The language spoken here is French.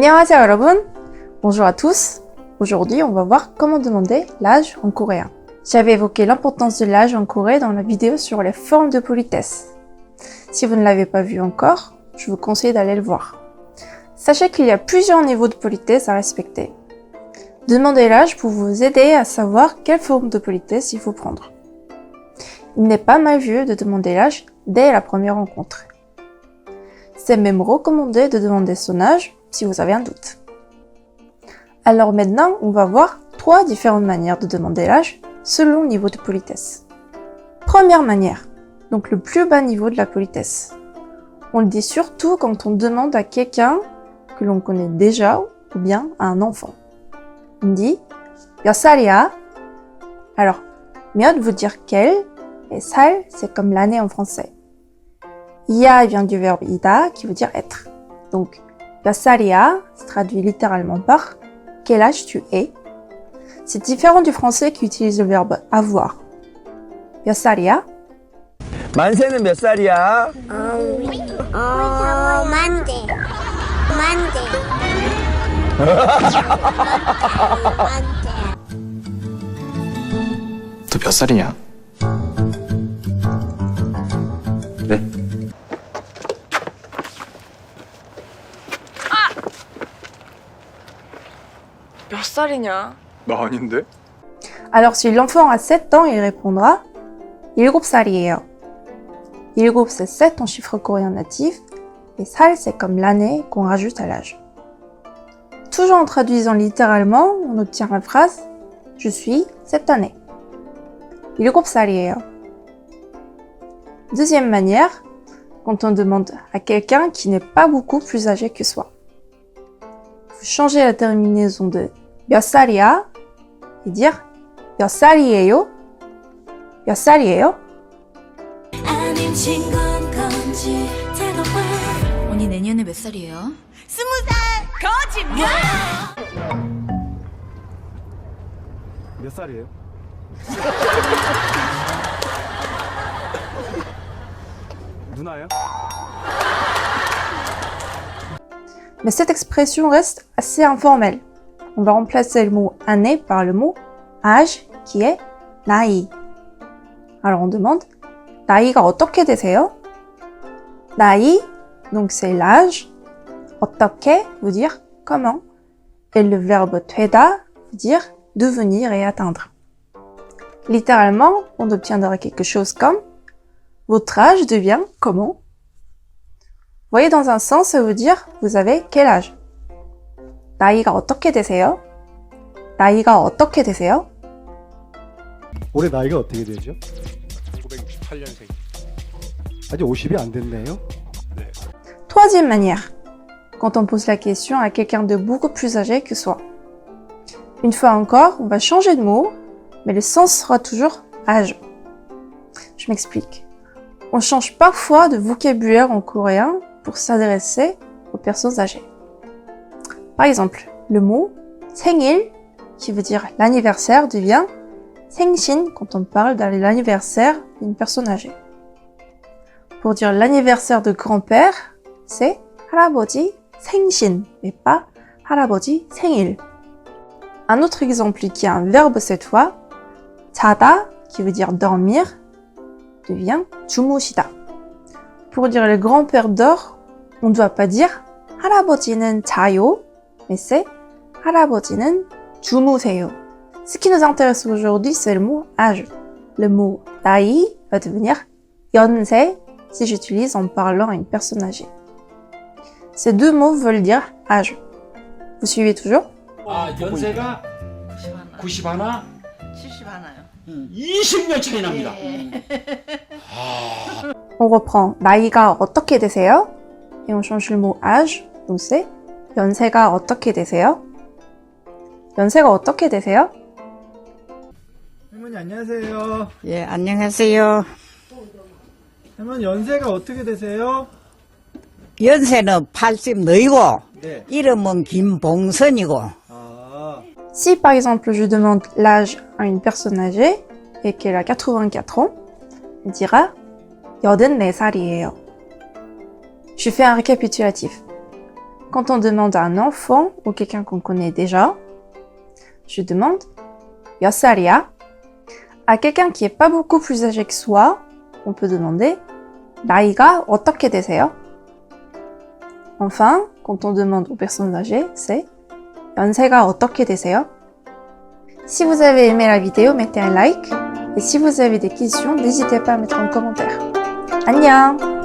안녕하세요 여러분. Bonjour à tous. Aujourd'hui, on va voir comment demander l'âge en coréen. J'avais évoqué l'importance de l'âge en Corée dans la vidéo sur les formes de politesse. Si vous ne l'avez pas vu encore, je vous conseille d'aller le voir. Sachez qu'il y a plusieurs niveaux de politesse à respecter. Demandez l'âge pour vous aider à savoir quelle forme de politesse il faut prendre. Il n'est pas mal vu de demander l'âge dès la première rencontre. C'est même recommandé de demander son âge si vous avez un doute. Alors maintenant, on va voir 3 différentes manières de demander l'âge selon le niveau de politesse. Première manière, donc le plus bas niveau de la politesse. On le dit surtout quand on demande à quelqu'un que l'on connaît déjà ou bien à un enfant. On dit 몇 살이야? Alors, 몇 veut dire quel et 살 c'est comme l'année en français. 이야 vient du verbe ida qui veut dire être. Donc, 몇 살이야 se traduit littéralement par quel âge tu es. C'est différent du français qui utilise le verbe avoir. 몇 살이야? 만세는 몇 살이야? 만대. 너 몇 살이냐? 네? 몇 살이냐? 나 아닌데? Alors si l'enfant a 7 ans, il répondra 7살이에요. 7 c'est 7 en chiffre coréen natif et 살 c'est comme l'année qu'on rajoute à l'âge. Toujours en traduisant littéralement, on obtient la phrase je suis cette année. 7살이에요. Deuxième manière, quand on demande à quelqu'un qui n'est pas beaucoup plus âgé que soi. Vous changez la terminaison de 몇 살이야 et dire 몇 살이에요? 몇 살이에요? 언니 내년에 몇 살이에요? 20살! 거짓말! 몇 살이에요? 누나요? Mais cette expression reste assez informelle. On va remplacer le mot année par le mot âge qui est 나이. Alors on demande 나이가 어떻게 되세요? 나이, donc c'est l'âge. 어떻게 veut dire comment. Et le verbe 되다 veut dire devenir et atteindre. Littéralement, on obtiendra quelque chose comme votre âge devient comment? Vous voyez, dans un sens, ça veut dire vous avez quel âge? 나이가 어떻게 되세요? 나이가 어떻게 되세요? 올해 나이가 어떻게 되죠? 1968년생. 아직 50이 안 됐네요. Troisième manière, quand on pose la question à quelqu'un de beaucoup plus âgé que soi. Une fois encore, on va changer de mot, mais le sens sera toujours âge. Je m'explique. On change parfois de vocabulaire en coréen pour s'adresser aux personnes âgées. Par exemple, le mot 생일, qui veut dire l'anniversaire, devient 생신 quand on parle de l'anniversaire d'une personne âgée. Pour dire l'anniversaire de grand-père, c'est 할아버지 생신, mais pas 할아버지 생일. Un autre exemple qui a un verbe cette fois, 자다, qui veut dire dormir, devient 주무시다. Pour dire le grand-père dort, on ne doit pas dire 할아버지는 자요, mais c'est 할아버지는 주무세요. Ce qui nous intéresse aujourd'hui, c'est le mot âge. Le mot 나이 va devenir 연세 si j'utilise en parlant à une personne âgée. Ces deux mots veulent dire âge. Vous suivez toujours? 아, 연세가 90 하나? 70 하나요. 20년 차이 납니다. On reprend 나이가 어떻게 되세요? Et on change le mot âge, donc c'est 연세가 어떻게 되세요? 연세가 어떻게 되세요? 할머니 안녕하세요. 예, 안녕하세요. 할머니 연세가 어떻게 되세요? 연세는 80 너희고, 네. 이름은 김봉선이고. 아, Si par exemple je demande l'âge à une personne âgée et qu'elle a 84 ans, elle dira 84살이에요. Je fais un récapitulatif. Quand on demande à un enfant ou quelqu'un qu'on connaît déjà, je demande 몇 살이야? À quelqu'un qui est pas beaucoup plus âgé que soi, on peut demander 나이가 어떻게 되세요? Enfin, quand on demande aux personnes âgées, c'est 연세가 어떻게 되세요? Si vous avez aimé la vidéo, mettez un like. Et si vous avez des questions, n'hésitez pas à mettre en commentaire. 안녕!